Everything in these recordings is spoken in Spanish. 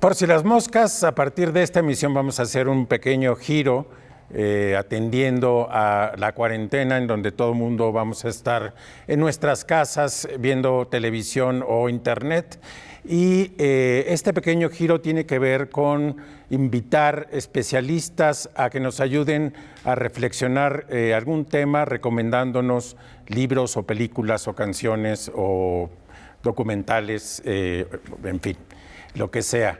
Por si las moscas, a partir de esta emisión vamos a hacer un pequeño giro atendiendo a la cuarentena en donde todo el mundo vamos a estar en nuestras casas viendo televisión o internet. Y este pequeño giro tiene que ver con invitar especialistas a que nos ayuden a reflexionar algún tema, recomendándonos libros o películas o canciones o documentales, en fin, lo que sea.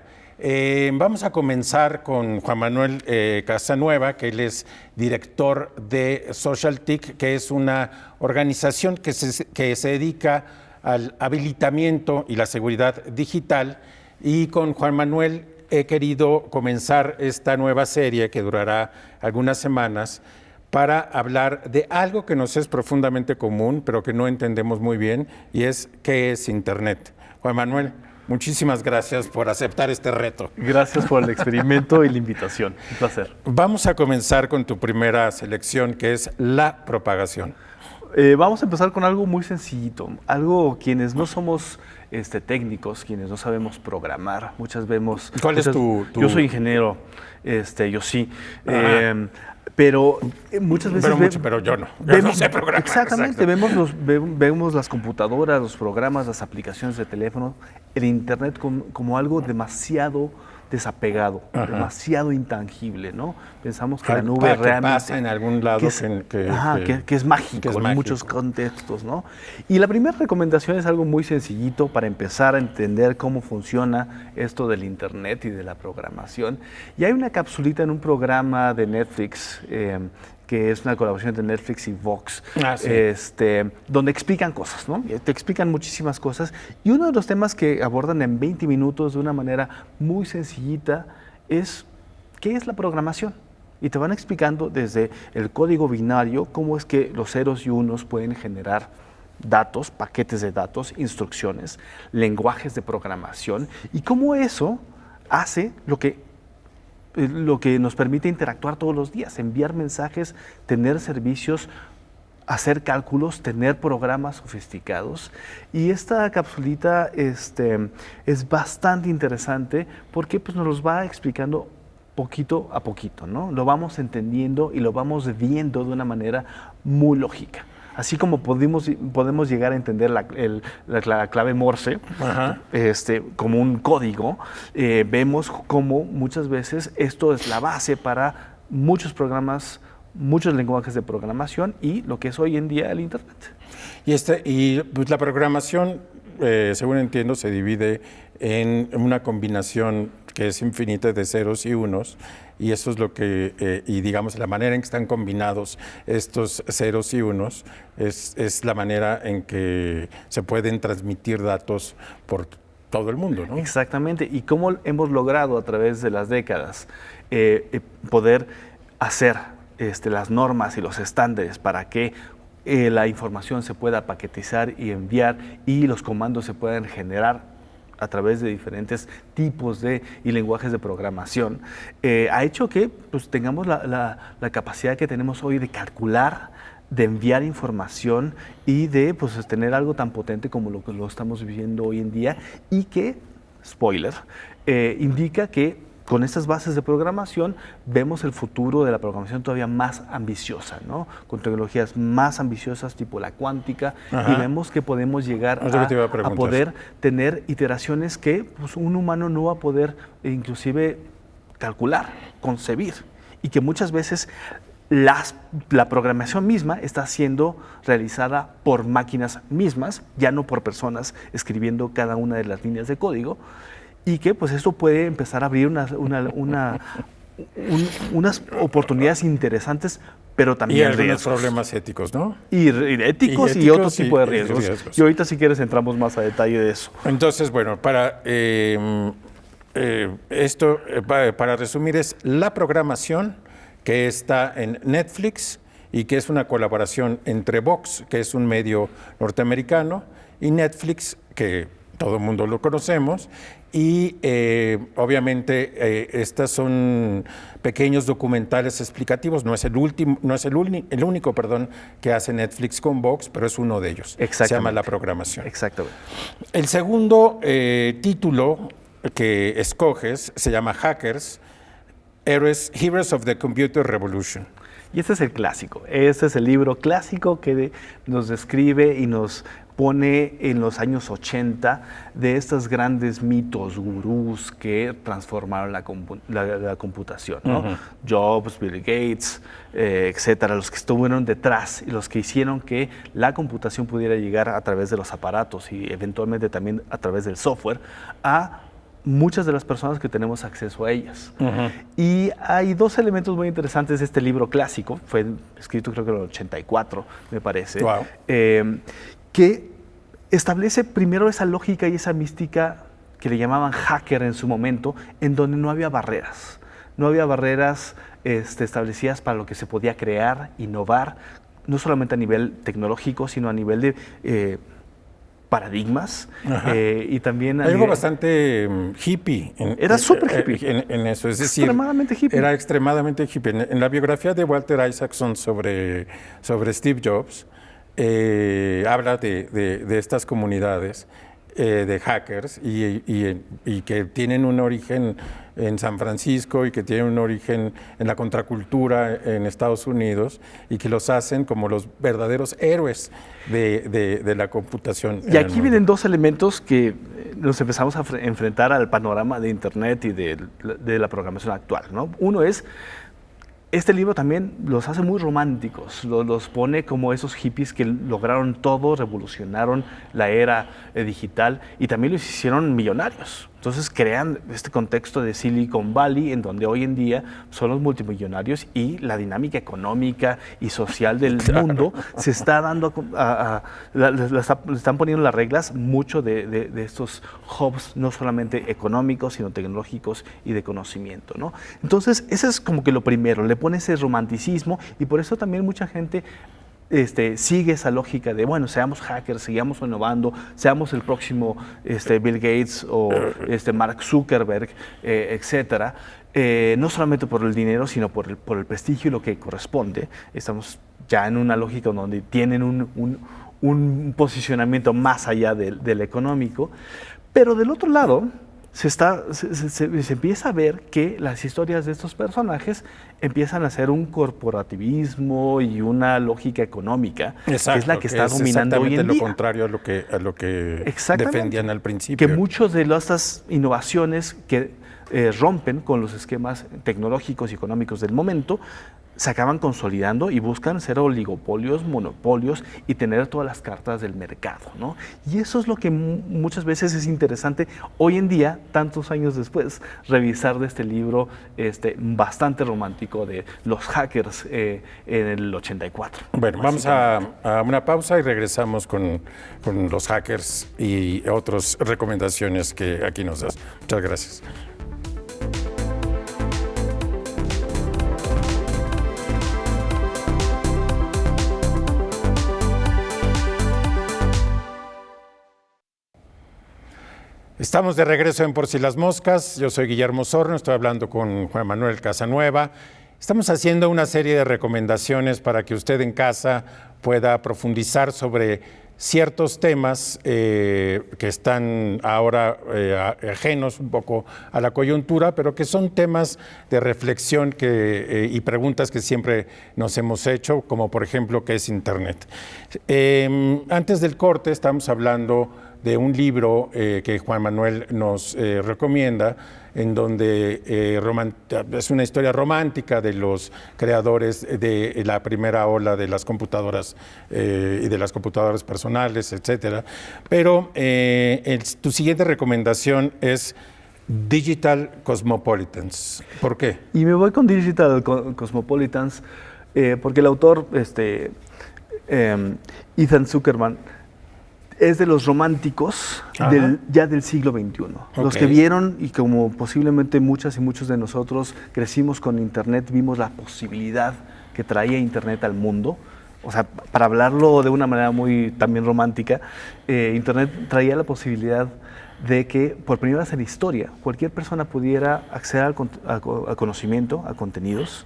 Vamos a comenzar con Juan Manuel Casanueva, que él es director de SocialTIC, que es una organización que se dedica al habilitamiento y la seguridad digital. Y con Juan Manuel he querido comenzar esta nueva serie que durará algunas semanas para hablar de algo que nos es profundamente común, pero que no entendemos muy bien, y es ¿qué es Internet? Juan Manuel, muchísimas gracias por aceptar este reto. Gracias por el experimento y la invitación. Un placer. Vamos a comenzar con tu primera selección, que es la propagación. Vamos a empezar con algo muy sencillito, algo quienes no somos técnicos, quienes no sabemos programar, muchas vemos... ¿Cuál es tu...? Yo soy ingeniero, yo sí, pero muchas veces... Pero yo no, no sé programar. Exactamente, vemos las computadoras, los programas, las aplicaciones de teléfono, el Internet como algo demasiado desapegado, demasiado intangible, ¿no? Pensamos que la nube realmente... pasa en algún lado que es mágico en muchos contextos, ¿no? Y la primera recomendación es algo muy sencillito para empezar a entender cómo funciona esto del Internet y de la programación. Y hay una capsulita en un programa de Netflix, que es una colaboración entre Netflix y Vox, donde explican cosas, ¿no? Te explican muchísimas cosas. Y uno de los temas que abordan en 20 minutos de una manera muy sencillita es ¿qué es la programación? Y te van explicando desde el código binario cómo es que los ceros y unos pueden generar datos, paquetes de datos, instrucciones, lenguajes de programación y cómo eso hace lo que nos permite interactuar todos los días, enviar mensajes, tener servicios, hacer cálculos, tener programas sofisticados. Y esta capsulita es bastante interesante porque pues, nos los va explicando poquito a poquito, ¿no? Lo vamos entendiendo y lo vamos viendo de una manera muy lógica. Así como podemos llegar a entender la clave Morse como un código, vemos cómo muchas veces esto es la base para muchos programas, muchos lenguajes de programación y lo que es hoy en día el Internet. Y pues, la programación, según entiendo, se divide en una combinación que es infinita de ceros y unos, y eso es lo que, y digamos, la manera en que están combinados estos ceros y unos es la manera en que se pueden transmitir datos por todo el mundo, ¿no? Exactamente, y cómo hemos logrado a través de las décadas poder hacer las normas y los estándares para que la información se pueda paquetizar y enviar y los comandos se puedan generar a través de diferentes tipos y lenguajes de programación, ha hecho que pues, tengamos la capacidad que tenemos hoy de calcular, de enviar información y de pues, tener algo tan potente como lo que lo estamos viviendo hoy en día y que, spoiler, indica que con estas bases de programación vemos el futuro de la programación todavía más ambiciosa, ¿no? Con tecnologías más ambiciosas tipo la cuántica y vemos que podemos llegar a poder tener iteraciones que pues, un humano no va a poder inclusive calcular, concebir y que muchas veces la programación misma está siendo realizada por máquinas mismas, ya no por personas escribiendo cada una de las líneas de código, y que pues esto puede empezar a abrir unas oportunidades interesantes, pero también y algunos problemas éticos, ¿no? Y éticos y otro tipo de riesgos. Y ahorita si quieres entramos más a detalle de eso. Entonces, bueno, para resumir es la programación que está en Netflix y que es una colaboración entre Vox, que es un medio norteamericano, y Netflix, que todo el mundo lo conocemos, y obviamente estos son pequeños documentales explicativos, no es el único que hace Netflix con Vox, pero es uno de ellos. Se llama La Programación. Exactamente. El segundo título que escoges se llama Hackers, Heroes of the Computer Revolution. Y este es el clásico, este es el libro clásico que nos describe y nos pone en los años 80 de estos grandes mitos, gurús que transformaron la computación, ¿no? Jobs, Bill Gates, etcétera, los que estuvieron detrás y los que hicieron que la computación pudiera llegar a través de los aparatos y eventualmente también a través del software a muchas de las personas que tenemos acceso a ellas. Y hay dos elementos muy interesantes de este libro clásico, fue escrito creo que en el 84, me parece, wow. Que establece primero esa lógica y esa mística que le llamaban hacker en su momento, en donde no había barreras. No había barreras establecidas para lo que se podía crear, innovar, no solamente a nivel tecnológico, sino a nivel de paradigmas y también hay algo bastante hippie. Era súper hippie. En eso, es decir, extremadamente hippie. Era extremadamente hippie. En la biografía de Walter Isaacson sobre Steve Jobs, habla de estas comunidades de hackers y que tienen un origen en San Francisco y que tienen un origen en la contracultura en Estados Unidos y que los hacen como los verdaderos héroes de la computación. Y aquí vienen dos elementos que nos empezamos a enfrentar al panorama de Internet y de la programación actual, ¿no? Uno es, este libro también los hace muy románticos, los pone como esos hippies que lograron todo, revolucionaron la era digital y también los hicieron millonarios. Entonces crean este contexto de Silicon Valley, en donde hoy en día son los multimillonarios y la dinámica económica y social del mundo se está dando, le están poniendo las reglas mucho de estos hubs, no solamente económicos, sino tecnológicos y de conocimiento, ¿no? Entonces, ese es como que lo primero, le pone ese romanticismo y por eso también mucha gente sigue esa lógica de, bueno, seamos hackers, sigamos innovando, seamos el próximo Bill Gates o Mark Zuckerberg, etcétera. No solamente por el dinero, sino por el prestigio y lo que corresponde. Estamos ya en una lógica donde tienen un posicionamiento más allá del económico. Pero del otro lado, se empieza a ver que las historias de estos personajes empiezan a ser un corporativismo y una lógica económica. Exacto, que es la que está dominando hoy en día. Lo contrario a lo que defendían al principio. Que muchas de estas innovaciones que rompen con los esquemas tecnológicos y económicos del momento se acaban consolidando y buscan ser oligopolios, monopolios y tener todas las cartas del mercado, ¿no? Y eso es lo que muchas veces es interesante hoy en día, tantos años después, revisar de este libro bastante romántico de los hackers en el 84. Bueno, vamos a una pausa y regresamos con los hackers y otras recomendaciones que aquí nos das. Muchas gracias. Estamos de regreso en Por si las moscas. Yo soy Guillermo Sorno, estoy hablando con Juan Manuel Casanueva. Estamos haciendo una serie de recomendaciones para que usted en casa pueda profundizar sobre ciertos temas que están ahora ajenos un poco a la coyuntura, pero que son temas de reflexión y preguntas que siempre nos hemos hecho, como por ejemplo, ¿qué es Internet? Antes del corte estamos hablando de un libro que Juan Manuel nos recomienda, en donde es una historia romántica de los creadores de la primera ola de las computadoras y de las computadoras personales, etcétera. Pero tu siguiente recomendación es Digital Cosmopolitans. ¿Por qué? Y me voy con Digital Cosmopolitans porque el autor, Ethan Zuckerman, es de los románticos ya del siglo XXI. Okay. Los que vieron, y como posiblemente muchas y muchos de nosotros crecimos con Internet, vimos la posibilidad que traía Internet al mundo. O sea, para hablarlo de una manera muy también romántica, Internet traía la posibilidad de que por primera vez en la historia cualquier persona pudiera acceder al conocimiento, a contenidos,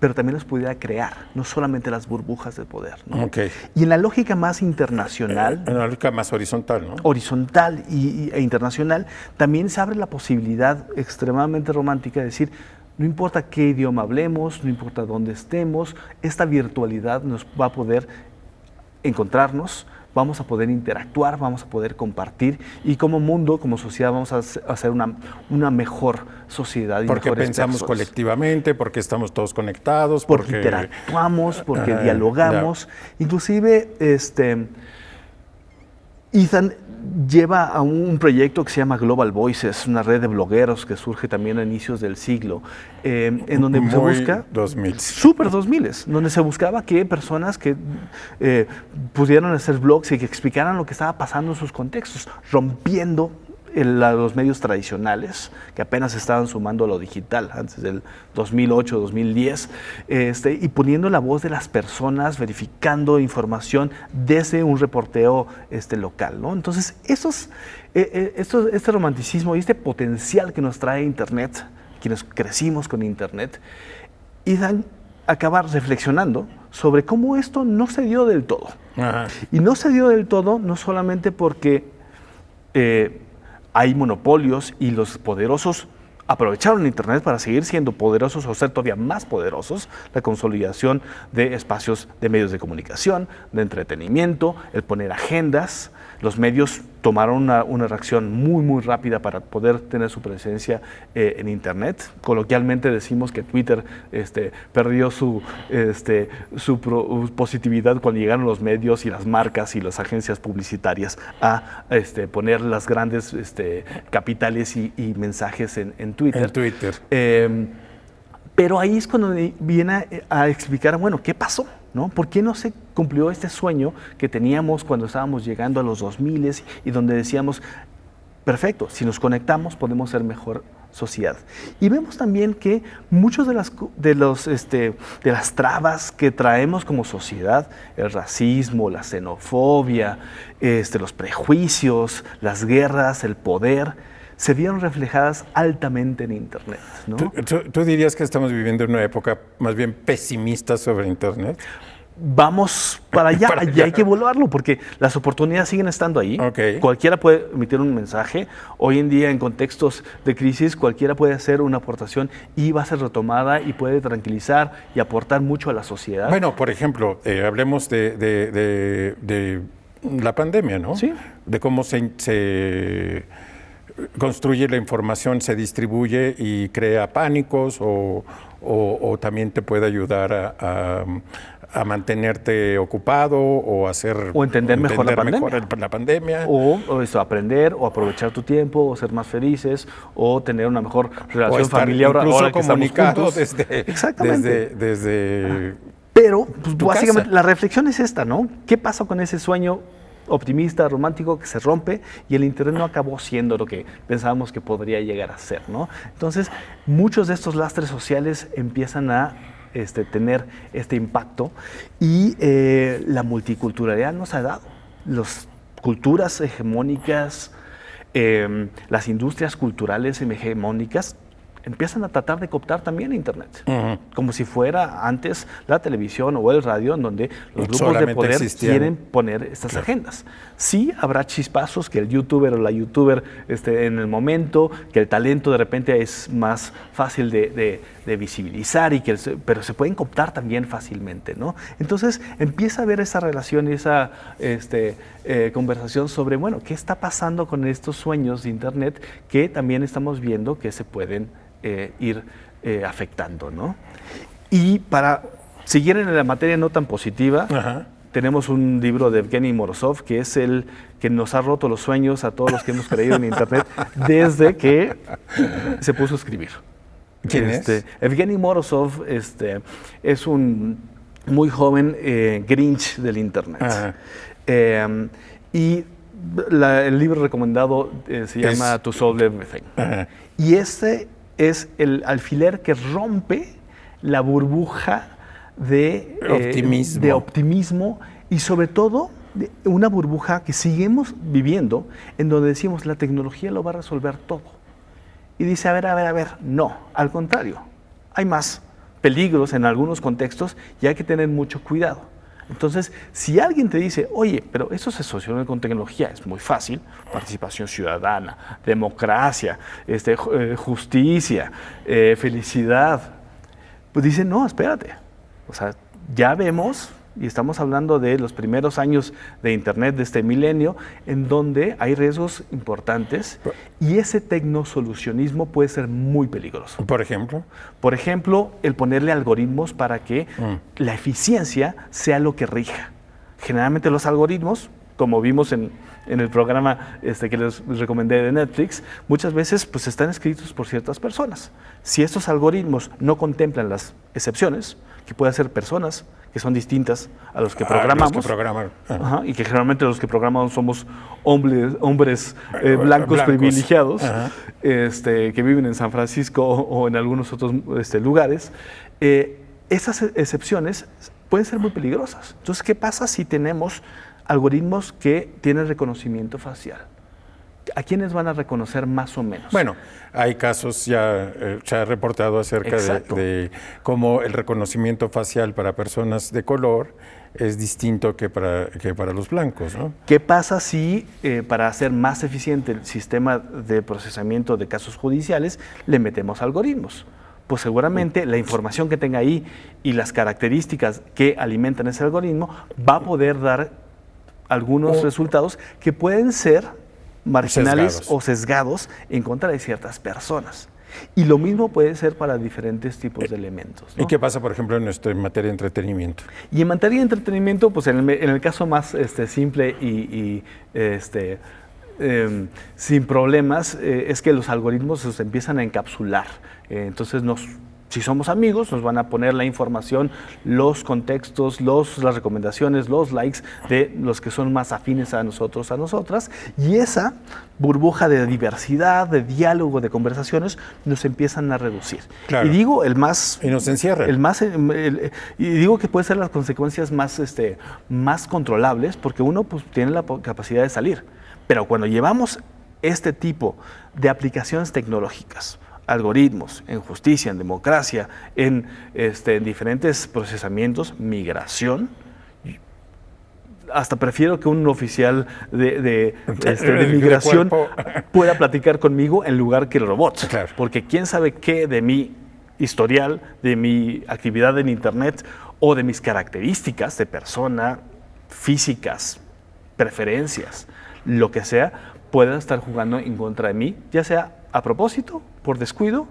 pero también los pudiera crear, no solamente las burbujas de poder, ¿no? Okay. Y en la lógica más internacional, en la lógica más horizontal, ¿no? Horizontal e internacional, también se abre la posibilidad extremadamente romántica de decir, no importa qué idioma hablemos, no importa dónde estemos, esta virtualidad nos va a poder encontrarnos, vamos a poder interactuar, vamos a poder compartir y como mundo, como sociedad vamos a hacer una mejor sociedad. Y porque pensamos personas. Colectivamente, porque estamos todos conectados. Porque interactuamos, porque dialogamos. Inclusive, Ethan lleva a un proyecto que se llama Global Voices, una red de blogueros que surge también a inicios del siglo, en donde se busca... 2000. Súper 2000, donde se buscaba que personas que pudieran hacer blogs y que explicaran lo que estaba pasando en sus contextos, rompiendo los medios tradicionales, que apenas estaban sumando a lo digital, antes del 2008, 2010, y poniendo la voz de las personas, verificando información desde un reporteo local, ¿no? Entonces, este romanticismo y este potencial que nos trae Internet, quienes crecimos con Internet, Ethan acaba reflexionando sobre cómo esto no se dio del todo. Ajá. Y no se dio del todo no solamente porque hay monopolios y los poderosos aprovecharon Internet para seguir siendo poderosos o ser todavía más poderosos, la consolidación de espacios de medios de comunicación, de entretenimiento, el poner agendas. Los medios tomaron una reacción muy, muy rápida para poder tener su presencia en Internet. Coloquialmente decimos que Twitter perdió su positividad cuando llegaron los medios y las marcas y las agencias publicitarias a poner las grandes capitales y mensajes en Twitter. En Twitter. Pero ahí es cuando viene a explicar, bueno, ¿qué pasó? ¿No? ¿Por qué no se cumplió este sueño que teníamos cuando estábamos llegando a los 2000 y donde decíamos, perfecto, si nos conectamos podemos ser mejor sociedad? Y vemos también que muchos de las trabas que traemos como sociedad, el racismo, la xenofobia, los prejuicios, las guerras, el poder, se vieron reflejadas altamente en Internet, ¿no? ¿Tú dirías que estamos viviendo en una época más bien pesimista sobre Internet? Vamos para allá, y hay que evaluarlo porque las oportunidades siguen estando ahí. Okay. Cualquiera puede emitir un mensaje. Hoy en día, en contextos de crisis, cualquiera puede hacer una aportación y va a ser retomada y puede tranquilizar y aportar mucho a la sociedad. Bueno, por ejemplo, hablemos de la pandemia, ¿no? Sí. De cómo se construye la información, se distribuye y crea pánicos o también te puede ayudar a mantenerte ocupado o entender mejor la pandemia. O aprender o aprovechar tu tiempo o ser más felices o tener una mejor relación familiar ahora que estamos juntos. Exactamente. Desde Pero pues, básicamente casa. La reflexión es esta, ¿no? ¿Qué pasa con ese sueño optimista, romántico, que se rompe y el Internet no acabó siendo lo que pensábamos que podría llegar a ser, ¿no? Entonces, muchos de estos lastres sociales empiezan a tener este impacto y la multiculturalidad nos ha dado. Las culturas hegemónicas, las industrias culturales hegemónicas empiezan a tratar de cooptar también Internet, como si fuera antes la televisión o el radio, en donde los grupos de poder quieren poner estas agendas. Sí, habrá chispazos que el youtuber o la youtuber en el momento, que el talento de repente es más fácil de visibilizar, pero se pueden cooptar también fácilmente, ¿no? Entonces empieza a haber esa relación y esa conversación sobre, bueno, ¿qué está pasando con estos sueños de Internet que también estamos viendo que se pueden ir afectando, ¿no? Y para seguir en la materia no tan positiva, tenemos un libro de Evgeny Morozov, que es el que nos ha roto los sueños a todos los que hemos creído en Internet desde que se puso a escribir. ¿Quién es? Evgeny Morozov es un muy joven Grinch del Internet. Y el libro recomendado se llama To Solve Everything. Y es el alfiler que rompe la burbuja de optimismo y sobre todo una burbuja que seguimos viviendo en donde decimos la tecnología lo va a resolver todo. Y dice, a ver, no, al contrario, hay más. peligros en algunos contextos y hay que tener mucho cuidado. Entonces, si alguien te dice, oye, pero eso se soluciona con tecnología, es muy fácil, participación ciudadana, democracia, justicia, felicidad, pues dicen, no, espérate, o sea, ya vemos, y estamos hablando de los primeros años de Internet de este milenio, en donde hay riesgos importantes y ese tecnosolucionismo puede ser muy peligroso. ¿Por ejemplo? Por ejemplo, el ponerle algoritmos para que la eficiencia sea lo que rija. Generalmente los algoritmos, como vimos en el programa que les recomendé de Netflix, muchas veces pues, están escritos por ciertas personas. Si estos algoritmos no contemplan las excepciones, que pueden ser personas que son distintas a los que programamos, los que programan. Ajá, y que generalmente los que programamos somos hombres blancos privilegiados, que viven en San Francisco o en algunos otros lugares. Esas excepciones pueden ser muy peligrosas. Entonces, ¿qué pasa si tenemos algoritmos que tienen reconocimiento facial? ¿A quiénes van a reconocer más o menos? Bueno, hay casos ya se ha reportado acerca de cómo el reconocimiento facial para personas de color es distinto que para los blancos, ¿no? ¿Qué pasa si para hacer más eficiente el sistema de procesamiento de casos judiciales le metemos algoritmos? Pues seguramente la información que tenga ahí y las características que alimentan ese algoritmo va a poder dar algunos resultados que pueden ser marginales o sesgados en contra de ciertas personas. Y lo mismo puede ser para diferentes tipos de elementos, ¿no? ¿Y qué pasa, por ejemplo, en materia de entretenimiento? Y en materia de entretenimiento, pues en el caso más simple y sin problemas, es que los algoritmos se empiezan a encapsular. Entonces si somos amigos, nos van a poner la información, los contextos, las recomendaciones, los likes de los que son más afines a nosotros, a nosotras, y esa burbuja de diversidad, de diálogo, de conversaciones, nos empiezan a reducir. Claro. Y digo, y nos encierra. Y digo que pueden ser las consecuencias más controlables, porque uno pues, tiene la capacidad de salir. Pero cuando llevamos este tipo de aplicaciones tecnológicas, algoritmos, en justicia, en democracia, en diferentes procesamientos, migración. Hasta prefiero que un oficial de migración pueda platicar conmigo en lugar que el robot. Claro. Porque quién sabe qué de mi historial, de mi actividad en Internet o de mis características de persona, físicas, preferencias, lo que sea, pueda estar jugando en contra de mí, ya sea a propósito, por descuido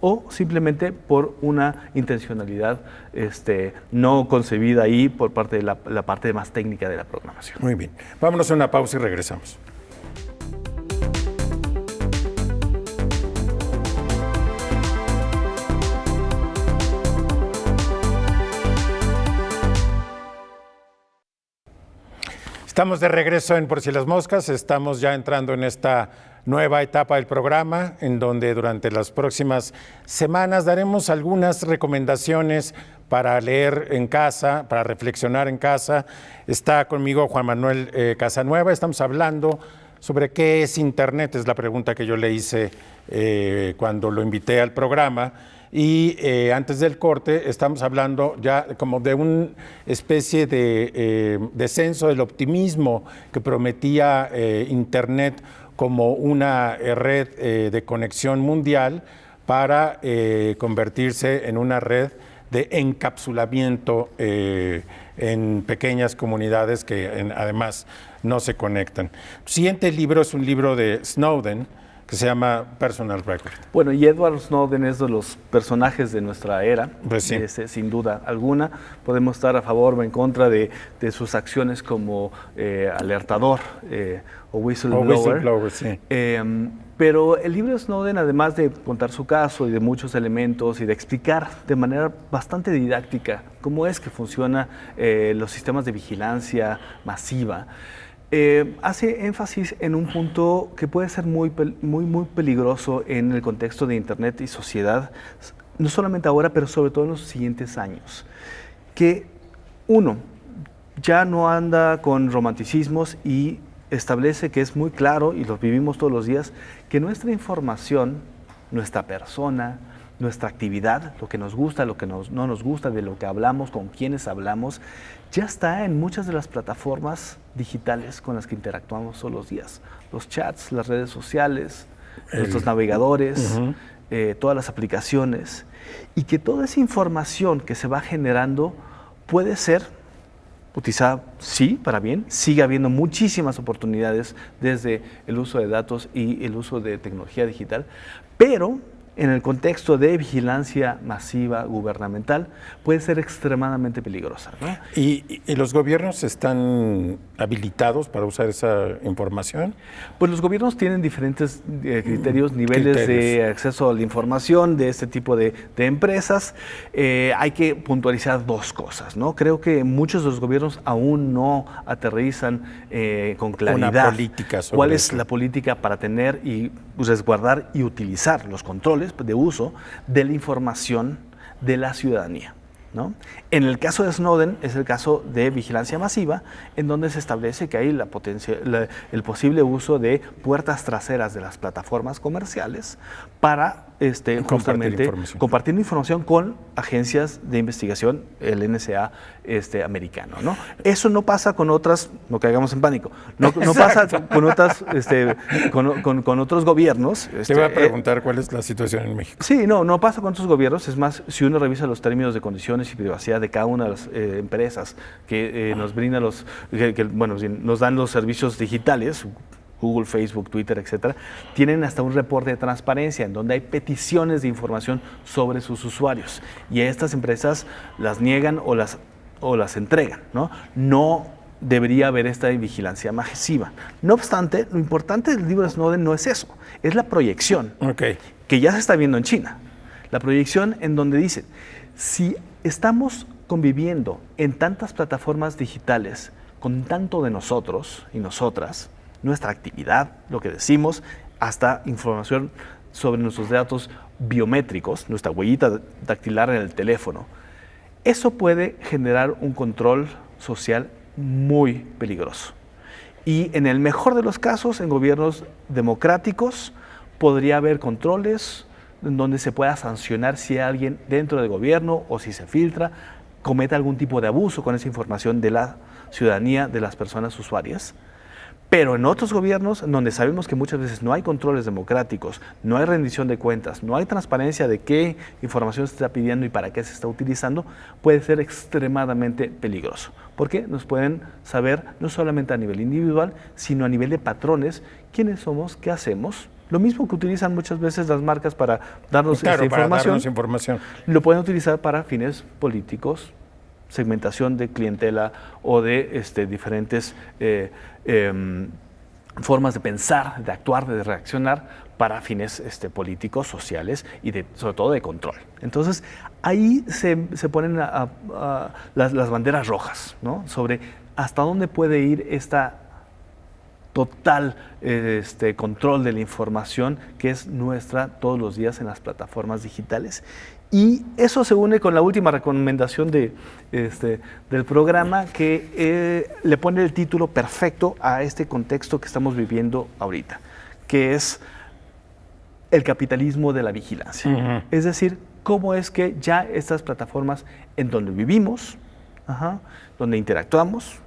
o simplemente por una intencionalidad no concebida ahí por parte de la parte más técnica de la programación. Muy bien. Vámonos a una pausa y regresamos. Estamos de regreso en Por si las moscas, estamos ya entrando en esta nueva etapa del programa, en donde durante las próximas semanas daremos algunas recomendaciones para leer en casa, para reflexionar en casa. Está conmigo Juan Manuel Casanueva, estamos hablando sobre qué es Internet, es la pregunta que yo le hice cuando lo invité al programa. Y antes del corte estamos hablando ya como de una especie de descenso del optimismo que prometía Internet como una red de conexión mundial para convertirse en una red de encapsulamiento en pequeñas comunidades que además no se conectan. El siguiente libro es un libro de Snowden, que se llama Personal Record. Bueno, y Edward Snowden es de los personajes de nuestra era, pues sí. Sin duda alguna. Podemos estar a favor o en contra de sus acciones como alertador o whistleblower. Sí. Pero el libro de Snowden, además de contar su caso y de muchos elementos y de explicar de manera bastante didáctica cómo es que funcionan los sistemas de vigilancia masiva, hace énfasis en un punto que puede ser muy peligroso en el contexto de Internet y sociedad, no solamente ahora, pero sobre todo en los siguientes años. Que uno ya no anda con romanticismos y establece que es muy claro, y lo vivimos todos los días, que nuestra información, nuestra persona, nuestra actividad, lo que nos gusta, lo que no nos gusta, de lo que hablamos, con quienes hablamos, ya está en muchas de las plataformas digitales con las que interactuamos todos los días. Los chats, las redes sociales, nuestros navegadores, todas las aplicaciones. Y que toda esa información que se va generando puede ser utilizada, sí, para bien. Sigue habiendo muchísimas oportunidades desde el uso de datos y el uso de tecnología digital, pero en el contexto de vigilancia masiva gubernamental puede ser extremadamente peligrosa, ¿no? ¿Y los gobiernos están habilitados para usar esa información? Pues los gobiernos tienen diferentes criterios, niveles de acceso a la información de este tipo de empresas. Hay que puntualizar dos cosas, ¿no? Creo que muchos de los gobiernos aún no aterrizan con claridad una política sobre cuál es eso. la política para tener y resguardar y utilizar los controles de uso de la información de la ciudadanía, ¿no? En el caso de Snowden es el caso de vigilancia masiva, en donde se establece que hay el posible uso de puertas traseras de las plataformas comerciales para justamente compartir información con agencias de investigación, el NSA americano, ¿no? Eso no pasa con otras, no caigamos en pánico, no pasa con otras, con otros gobiernos. Te voy a preguntar cuál es la situación en México. Sí, no pasa con otros gobiernos. Es más, si uno revisa los términos de condiciones y privacidad de cada una de las empresas que nos brindan nos dan los servicios digitales, Google, Facebook, Twitter, etcétera, tienen hasta un reporte de transparencia en donde hay peticiones de información sobre sus usuarios y estas empresas las niegan o las entregan, ¿no? No debería haber esta vigilancia masiva. No obstante, lo importante del libro de Snowden no es eso, es la proyección que ya se está viendo en China. La proyección en donde dice, si estamos conviviendo en tantas plataformas digitales con tanto de nosotros y nosotras, nuestra actividad, lo que decimos, hasta información sobre nuestros datos biométricos, nuestra huellita dactilar en el teléfono, eso puede generar un control social muy peligroso. Y en el mejor de los casos, en gobiernos democráticos, podría haber controles en donde se pueda sancionar si alguien dentro del gobierno o si se filtra, comete algún tipo de abuso con esa información de la ciudadanía, de las personas usuarias. Pero en otros gobiernos, donde sabemos que muchas veces no hay controles democráticos, no hay rendición de cuentas, no hay transparencia de qué información se está pidiendo y para qué se está utilizando, puede ser extremadamente peligroso. Porque nos pueden saber no solamente a nivel individual, sino a nivel de patrones, quiénes somos, qué hacemos. Lo mismo que utilizan muchas veces las marcas para darnos esta información, lo pueden utilizar para fines políticos, segmentación de clientela o de diferentes formas de pensar, de actuar, de reaccionar para fines políticos, sociales y sobre todo de control. Entonces, ahí se ponen las banderas rojas, ¿no? Sobre hasta dónde puede ir esta total control de la información que es nuestra todos los días en las plataformas digitales. Y eso se une con la última recomendación del programa que le pone el título perfecto a este contexto que estamos viviendo ahorita, que es el capitalismo de la vigilancia. Es decir, cómo es que ya estas plataformas en donde vivimos, donde interactuamos,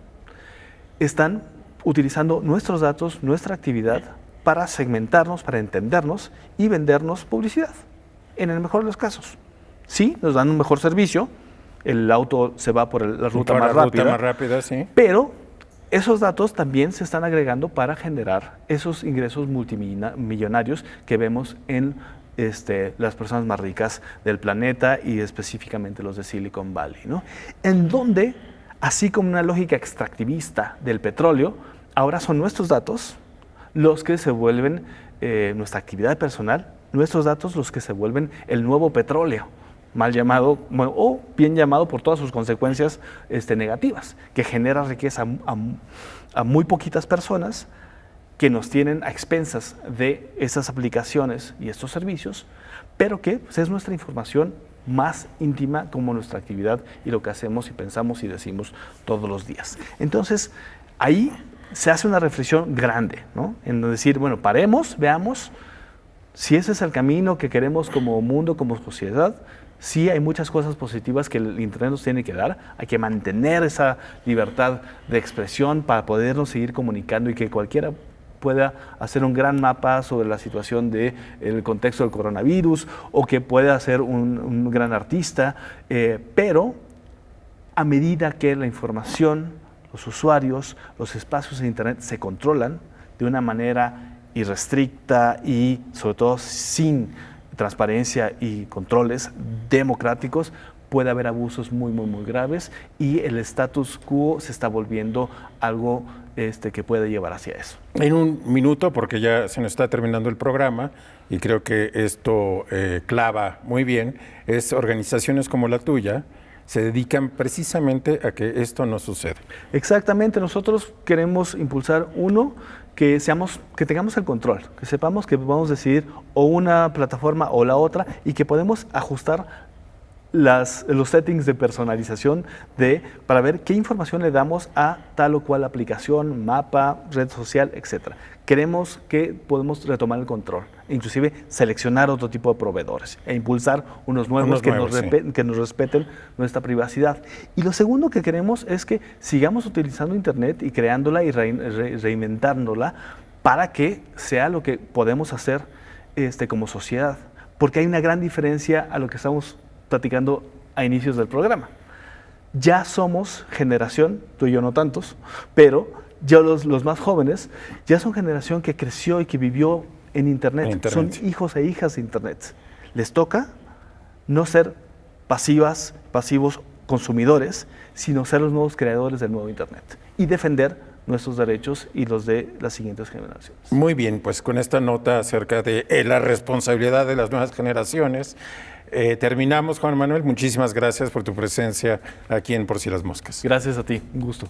están utilizando nuestros datos, nuestra actividad para segmentarnos, para entendernos y vendernos publicidad, en el mejor de los casos. Sí, nos dan un mejor servicio, el auto se va por la ruta más rápida, sí. Pero esos datos también se están agregando para generar esos ingresos multimillonarios que vemos en las personas más ricas del planeta y específicamente los de Silicon Valley, ¿no? En donde, así como una lógica extractivista del petróleo, ahora son nuestros datos los que se vuelven nuestra actividad personal, nuestros datos los que se vuelven el nuevo petróleo, mal llamado o bien llamado por todas sus consecuencias negativas, que genera riqueza a muy poquitas personas que nos tienen a expensas de esas aplicaciones y estos servicios, pero que pues, es nuestra información más íntima como nuestra actividad y lo que hacemos y pensamos y decimos todos los días. Entonces, ahí se hace una reflexión grande, ¿no? En decir, bueno, paremos, veamos Si ese es el camino que queremos como mundo, como sociedad, sí hay muchas cosas positivas que el Internet nos tiene que dar. Hay que mantener esa libertad de expresión para podernos seguir comunicando y que cualquiera pueda hacer un gran mapa sobre la situación del contexto del coronavirus o que pueda ser un gran artista, pero a medida que la información, los usuarios, los espacios de Internet se controlan de una manera irrestricta y sobre todo sin transparencia y controles democráticos, puede haber abusos muy graves y el status quo se está volviendo algo que puede llevar hacia eso. En un minuto, porque ya se nos está terminando el programa y creo que esto clava muy bien, es organizaciones como la tuya se dedican precisamente a que esto no suceda. Exactamente, nosotros queremos impulsar que tengamos el control, que sepamos que podemos decidir o una plataforma o la otra y que podemos ajustar los settings de personalización para ver qué información le damos a tal o cual aplicación, mapa, red social, etc. Queremos que podemos retomar el control, inclusive seleccionar otro tipo de proveedores e impulsar unos nuevos que nos respeten nuestra privacidad. Y lo segundo que queremos es que sigamos utilizando Internet y creándola y reinventándola para que sea lo que podemos hacer como sociedad. Porque hay una gran diferencia a lo que estamos platicando a inicios del programa. Ya somos generación, tú y yo no tantos, pero ya los más jóvenes ya son generación que creció y que vivió en Internet. Son hijos e hijas de Internet. Les toca no ser pasivos consumidores, sino ser los nuevos creadores del nuevo Internet y defender nuestros derechos y los de las siguientes generaciones. Muy bien, pues con esta nota acerca de la responsabilidad de las nuevas generaciones, terminamos, Juan Manuel. Muchísimas gracias por tu presencia aquí en Por Si las Moscas. Gracias a ti, un gusto.